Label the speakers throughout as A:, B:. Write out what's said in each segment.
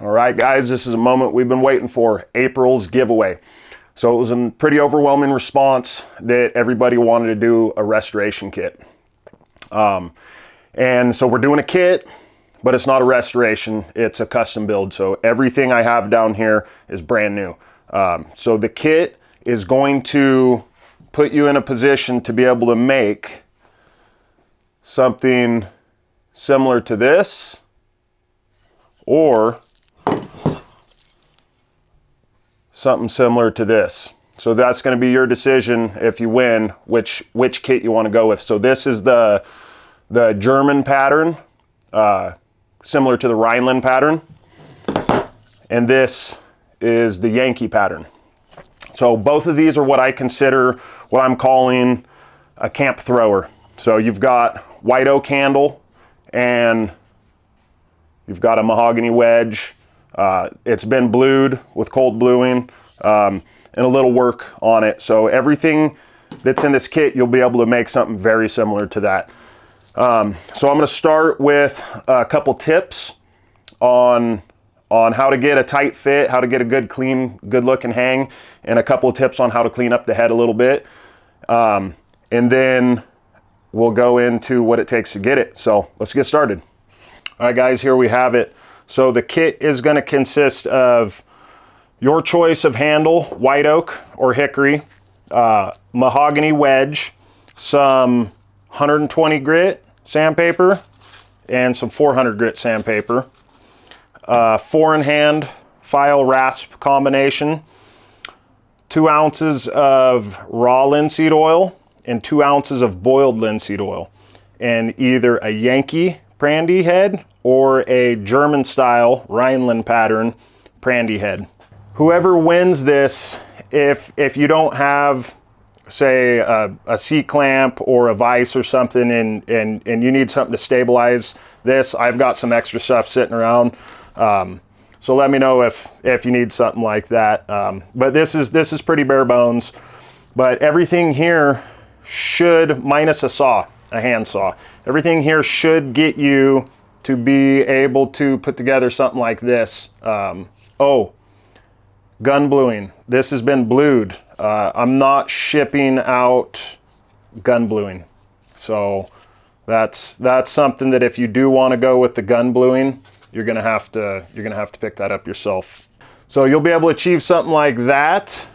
A: All right, guys, this is a moment we've been waiting for, April's giveaway. So it was a pretty overwhelming response that everybody wanted to do a restoration kit. And so we're doing a kit, but it's not a restoration, it's a custom build. So everything I have down here is brand new. So the kit is going to put you in a position to be able to make something similar to this, or something similar to this. So that's going to be your decision if you win, which kit you want to go with. So this is the German pattern, similar to the Rhineland pattern, and this is the Yankee pattern. So both of these are what I consider, what I'm calling a camp thrower. So you've got white oak handle and you've got a mahogany wedge. It's been blued with cold bluing and a little work on it. So everything that's in this kit, you'll be able to make something very similar to that. So I'm going to start with a couple tips on how to get a tight fit, how to get a good, clean, good looking hang, and a couple of tips on how to clean up the head a little bit. And then we'll go into what it takes to get it. So let's get started. All right, guys, here we have it. So the kit is going to consist of your choice of handle, white oak or hickory, mahogany wedge, some 120 grit sandpaper, and some 400 grit sandpaper, 4-in-hand file rasp combination, 2 ounces of raw linseed oil, and 2 ounces of boiled linseed oil, and either a Yankee brandy head or a German style Rhineland pattern brandy head. Whoever wins this, if you don't have, say, a C-clamp or a vise or something, and you need something to stabilize this, I've got some extra stuff sitting around. So let me know if you need something like that. But this is pretty bare bones. But everything here should, minus a saw, a hand saw, everything here should get you to be able to put together something like this. Oh, gun bluing. This has been blued. I'm not shipping out gun bluing. So that's something that if you do want to go with the gun bluing, you're gonna have to pick that up yourself. So you'll be able to achieve something like that,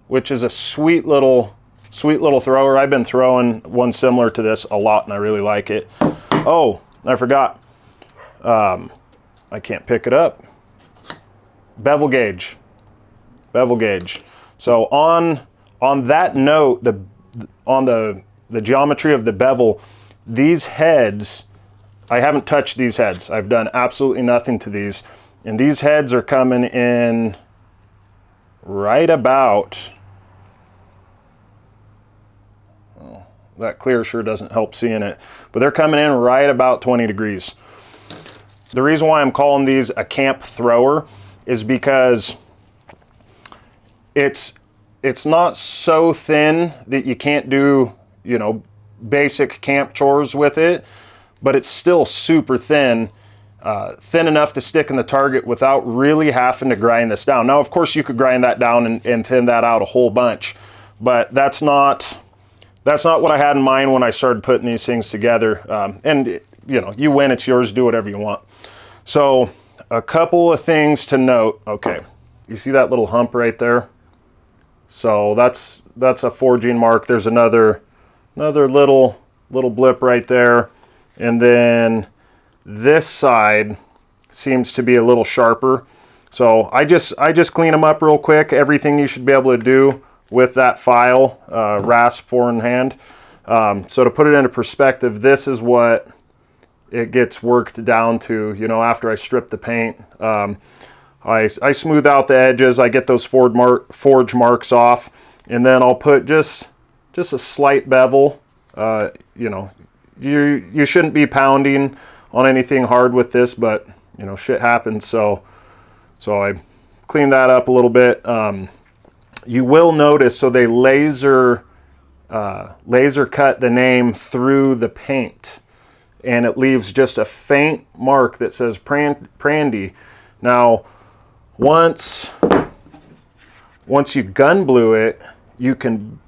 A: which is a sweet little thrower. I've been throwing one similar to this a lot and I really like it. Oh, I forgot. I can't pick it up. Bevel gauge. So on that note, on the geometry of the bevel, these heads, I haven't touched these heads. I've done absolutely nothing to these. And these heads are coming in right about, oh, that clear sure doesn't help seeing it, but they're coming in right about 20 degrees. The reason why I'm calling these a camp thrower is because it's not so thin that you can't do, basic camp chores with it, but it's still super thin, thin enough to stick in the target without really having to grind this down. Now, of course, you could grind that down and thin that out a whole bunch, but that's not what I had in mind when I started putting these things together. And you win, it's yours, do whatever you want. So a couple of things to note. Okay, you see that little hump right there? So that's a forging mark. There's another little blip right there. And then this side seems to be a little sharper. So I just clean them up real quick. Everything you should be able to do with that file, rasp 4-in-hand. So to put it into perspective, this is what it gets worked down to, after I strip the paint. I smooth out the edges, I get those forge marks off, and then I'll put just a slight bevel. You shouldn't be pounding on anything hard with this, but shit happens, so I clean that up a little bit. You will notice, so they laser cut the name through the paint, and it leaves just a faint mark that says Prandy. Now, once you gun blue it, you can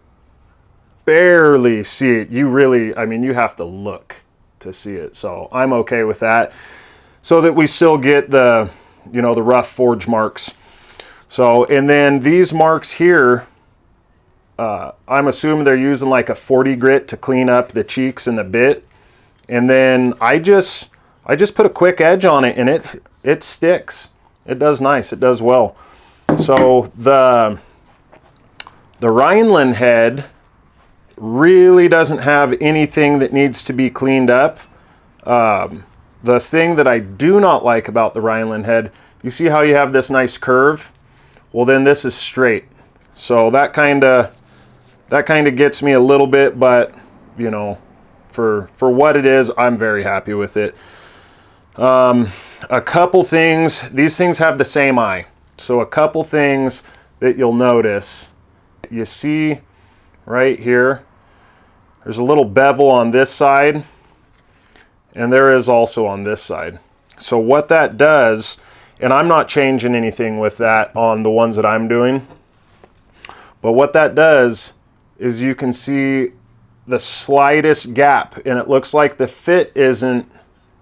A: barely see it. You really, I mean, you have to look to see it. So I'm okay with that, so that we still get the, you know, the rough forge marks. So, and then these marks here, I'm assuming they're using like a 40 grit to clean up the cheeks and the bit. And then I just put a quick edge on it, and it sticks. It does nice. It does well. So the Rhineland head really doesn't have anything that needs to be cleaned up. The thing that I do not like about the Rhineland head, you see how you have this nice curve? Well, then this is straight. So that kind of gets me a little bit, but you know, for what it is, I'm very happy with it. A couple things, these things have the same eye. So a couple things that you'll notice, you see right here, there's a little bevel on this side, and there is also on this side. So what that does, and I'm not changing anything with that on the ones that I'm doing, but what that does is you can see the slightest gap, and it looks like the fit isn't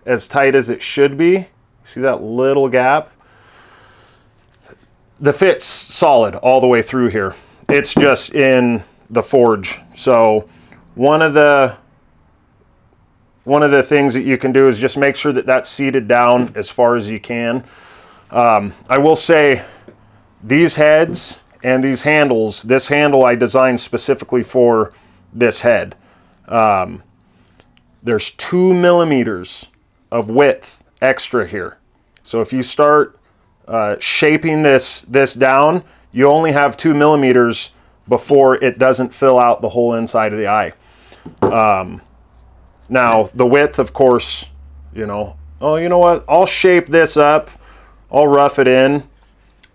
A: as tight as it should be. See that little gap? The fit's solid all the way through here. It's just in the forge. So one of the things that you can do is just make sure that that's seated down as far as you can. I will say these heads and these handles, this handle I designed specifically for this head. There's 2 millimeters of width extra here. So if you start shaping this down, you only have 2 millimeters before it doesn't fill out the whole inside of the eye. Now the width, of course, you know, oh, you know what? I'll shape this up. I'll rough it in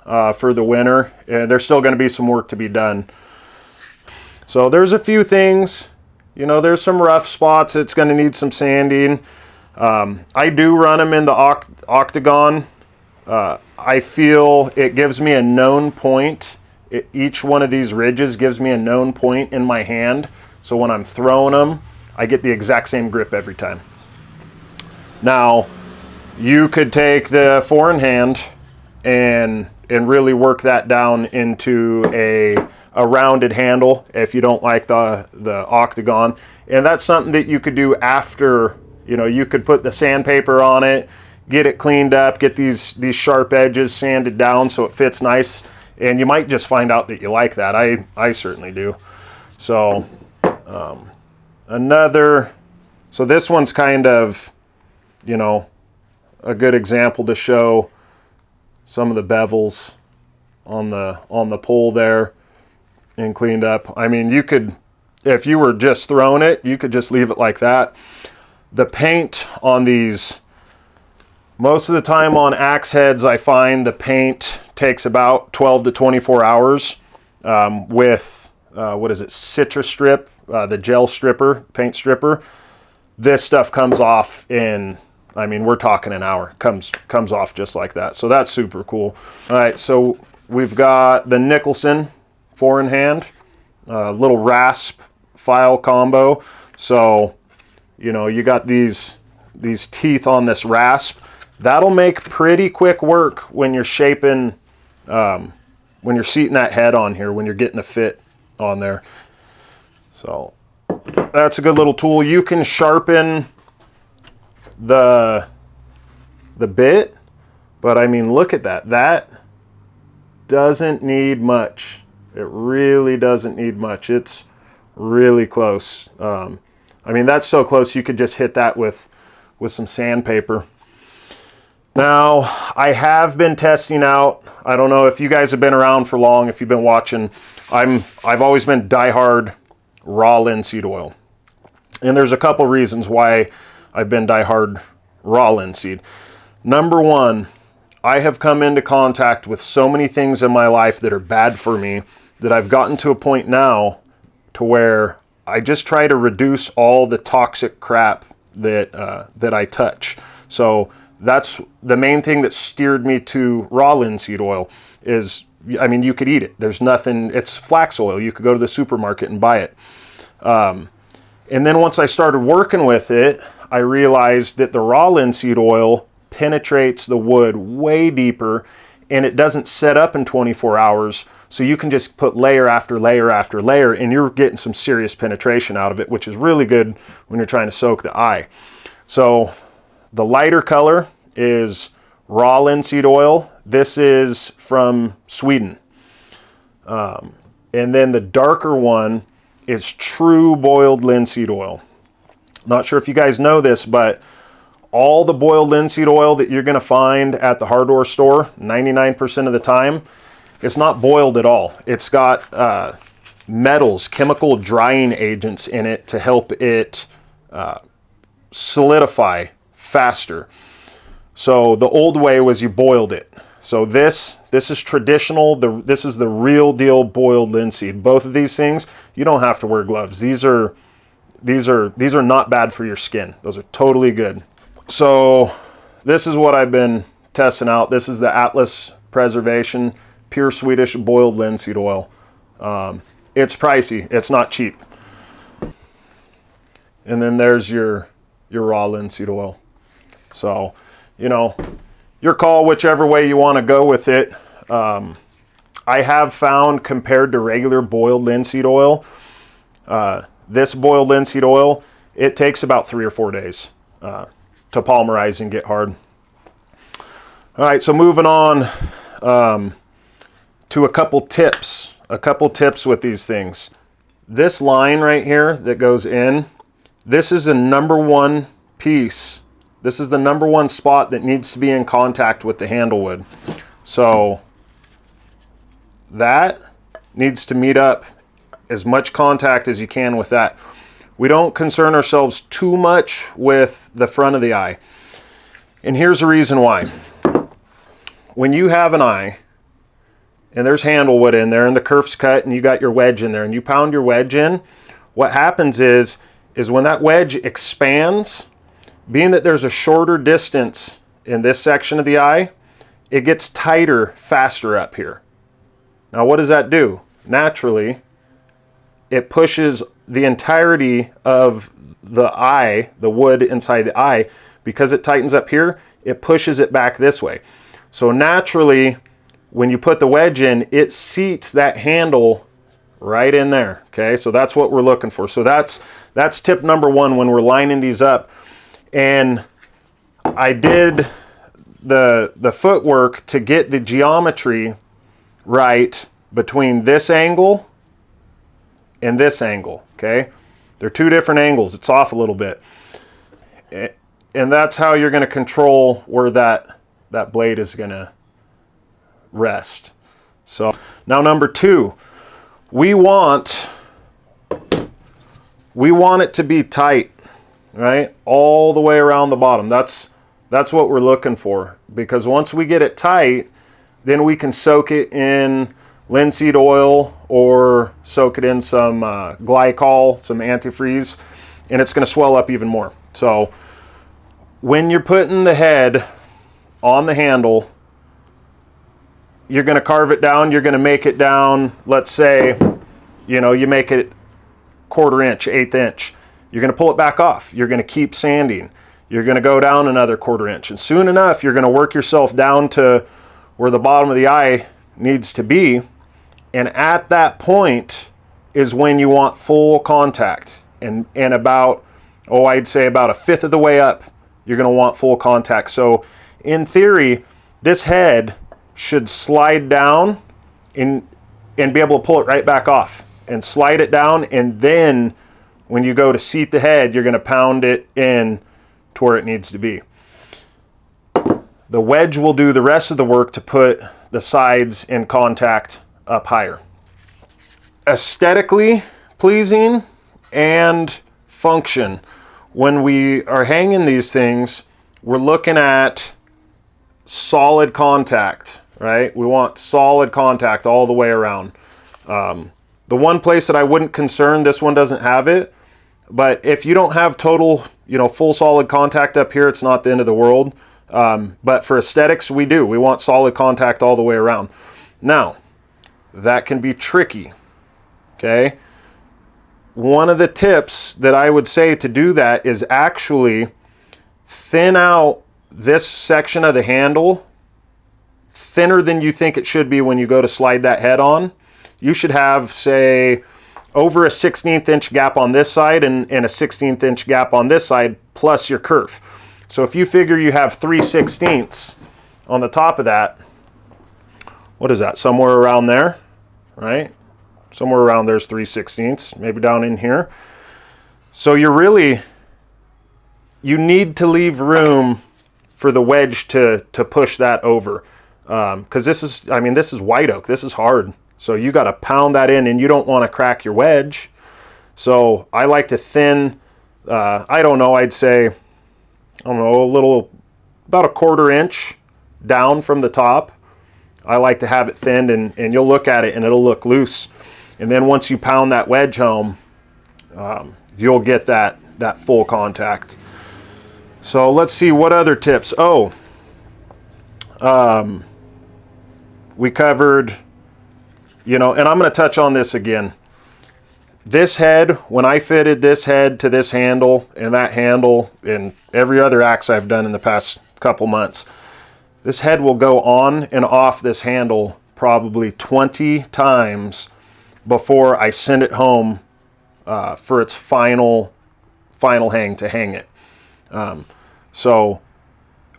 A: for the winter. And there's still going to be some work to be done. So there's a few things, you know, there's some rough spots. It's going to need some sanding. I do run them in the octagon. I feel it gives me a known point. Each one of these ridges gives me a known point in my hand. So when I'm throwing them, I get the exact same grip every time. Now, you could take the foreign hand and really work that down into a rounded handle if you don't like the octagon. And that's something that you could do after, you know, you could put the sandpaper on it, get it cleaned up, get these sharp edges sanded down so it fits nice, and you might just find out that you like that. I certainly do. So so this one's kind of, you know, a good example to show some of the bevels on the pole there and cleaned up. I mean, you could, if you were just throwing it, you could just leave it like that. The paint on these, most of the time on axe heads, I find the paint takes about 12 to 24 hours with, what is it, citrus strip, the gel stripper, paint stripper. This stuff comes off in, I mean, we're talking an hour. Comes off just like that. So that's super cool. All right, so we've got the Nicholson foreign hand, little rasp file combo. So, you know, you got these teeth on this rasp. That'll make pretty quick work when you're shaping, when you're seating that head on here, when you're getting the fit on there. So that's a good little tool. You can sharpen the bit, but I mean, look at that. That doesn't need much. It really doesn't need much. It's really close. I mean, that's so close you could just hit that with some sandpaper. Now, I have been testing out, I don't know if you guys have been around for long, if you've been watching, I've always been diehard raw linseed oil. And there's a couple reasons why I've been diehard raw linseed. Number one, I have come into contact with so many things in my life that are bad for me that I've gotten to a point now to where I just try to reduce all the toxic crap that I touch. So that's the main thing that steered me to raw linseed oil is, I mean, you could eat it. There's nothing, it's flax oil. You could go to the supermarket and buy it. And then once I started working with it, I realized that the raw linseed oil penetrates the wood way deeper, and it doesn't set up in 24 hours. So you can just put layer after layer after layer, and you're getting some serious penetration out of it, which is really good when you're trying to soak the eye. So the lighter color is raw linseed oil. This is from Sweden. And then the darker one is true boiled linseed oil. Not sure if you guys know this, but all the boiled linseed oil that you're going to find at the hardware store, 99% of the time, it's not boiled at all. It's got metals, chemical drying agents in it to help it solidify faster. So the old way was you boiled it. So this is traditional. This is the real deal boiled linseed. Both of these things, you don't have to wear gloves. These are not bad for your skin. Those are totally good. So this is what I've been testing out. This is the Atlas Preservation Pure Swedish Boiled Linseed Oil. It's pricey. It's not cheap. And then there's your raw linseed oil. So, you know, your call, whichever way you want to go with it. I have found, compared to regular boiled linseed oil, this boiled linseed oil, it takes about 3 or 4 days to polymerize and get hard. All right, so moving on to a couple tips with these things. This line right here that goes in, this is the number one piece. This is the number one spot that needs to be in contact with the handle wood. So that needs to meet up as much contact as you can with that. We don't concern ourselves too much with the front of the eye. And here's the reason why. When you have an eye and there's handle wood in there and the kerf's cut and you got your wedge in there and you pound your wedge in, what happens is when that wedge expands, being that there's a shorter distance in this section of the eye, it gets tighter faster up here. Now what does that do? Naturally, it pushes the entirety of the eye, the wood inside the eye, because it tightens up here, it pushes it back this way. So naturally, when you put the wedge in, it seats that handle right in there. Okay, so that's what we're looking for. So that's tip number one when we're lining these up. And I did the footwork to get the geometry right between this angle and this angle. Okay, they're two different angles. It's off a little bit, and that's how you're going to control where that blade is going to rest. So now number two, we want it to be tight, right? All the way around the bottom. That's what we're looking for, because once we get it tight, then we can soak it in linseed oil or soak it in some glycol, some antifreeze, and it's going to swell up even more. So when you're putting the head on the handle, you're going to carve it down. You're going to make it down, let's say, you make it 1/4 inch, 1/8 inch. You're going to pull it back off. You're going to keep sanding. You're going to go down another 1/4 inch. And soon enough, you're going to work yourself down to where the bottom of the eye needs to be. And at that point is when you want full contact. And about, I'd say about 1/5 of the way up, you're going to want full contact. So in theory, this head should slide down and be able to pull it right back off and slide it down. And then when you go to seat the head, you're going to pound it in to where it needs to be. The wedge will do the rest of the work to put the sides in contact up higher. Aesthetically pleasing and function. When we are hanging these things, we're looking at solid contact, right? We want solid contact all the way around. The one place that I wouldn't concern, this one doesn't have it, but if you don't have total, full solid contact up here, it's not the end of the world. But for aesthetics, we do. We want solid contact all the way around. Now, that can be tricky, okay? One of the tips that I would say to do that is actually thin out this section of the handle thinner than you think it should be when you go to slide that head on. You should have, say, over a 1/16 inch gap on this side and a 1/16 inch gap on this side, plus your kerf. So if you figure you have 3/16 on the top of that, what is that? Somewhere around there, right? Somewhere around there's 3/16, maybe down in here. So you need to leave room for the wedge to push that over. Because this is white oak, this is hard. So you got to pound that in, and you don't want to crack your wedge. So I like to thin, I don't know, I'd say, about a 1/4 inch down from the top. I like to have it thinned, and you'll look at it and it'll look loose. And then once you pound that wedge home, you'll get that full contact. So let's see, what other tips? We covered, and I'm going to touch on this again. This head, when I fitted this head to this handle and that handle and every other axe I've done in the past couple months, this head will go on and off this handle probably 20 times before I send it home for its final hang to hang it. So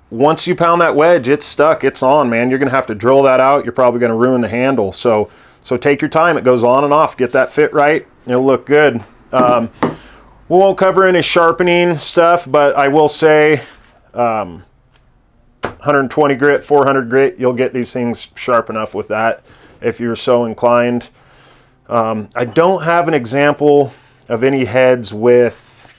A: once you pound that wedge, it's stuck, it's on, man. You're going to have to drill that out. You're probably going to ruin the handle. So take your time. It goes on and off. Get that fit right. It'll look good. We won't cover any sharpening stuff, but I will say 120 grit, 400 grit, you'll get these things sharp enough with that if you're so inclined. I don't have an example of any heads with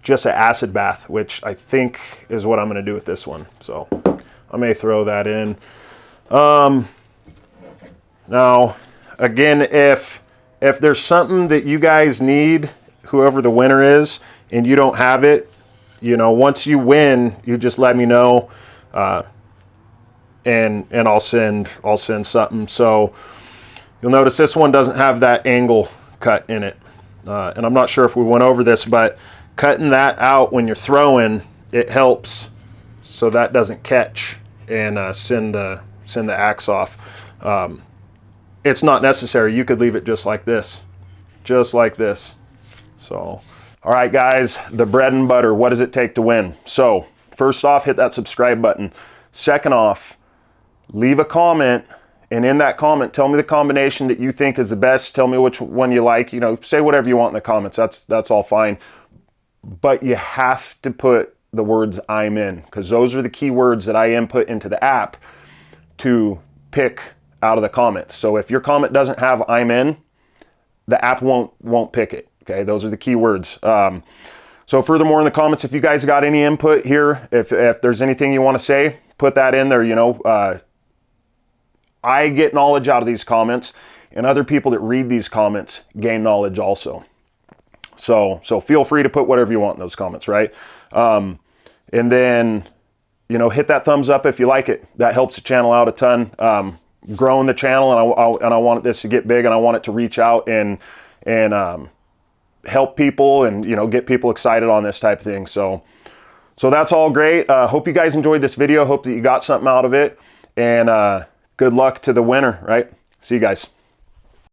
A: just an acid bath, which I think is what I'm going to do with this one. So I may throw that in. Now, again, if there's something that you guys need, whoever the winner is, and you don't have it, once you win, you just let me know, and I'll send something. So you'll notice this one doesn't have that angle cut in it, and I'm not sure if we went over this, but cutting that out when you're throwing, it helps so that doesn't catch and send the axe off. It's not necessary. You could leave it just like this. So, all right, guys, the bread and butter. What does it take to win? So, first off, hit that subscribe button. Second off, leave a comment, and in that comment, tell me the combination that you think is the best. Tell me which one you like. Say whatever you want in the comments. That's all fine. But you have to put the words "I'm in," because those are the key words that I input into the app to pick out of the comments. So if your comment doesn't have "I'm in," the app won't pick it. Okay, those are the key words. So furthermore, in the comments, if you guys got any input here, if there's anything you want to say, put that in there. I get knowledge out of these comments, and other people that read these comments gain knowledge also. So feel free to put whatever you want in those comments, right? And then, hit that thumbs up if you like it. That helps the channel out a ton. Growing the channel, and I want this to get big, and I want it to reach out and help people and get people excited on this type of thing. So that's all great. Hope you guys enjoyed this video. Hope that you got something out of it, and good luck to the winner. Right? See you guys.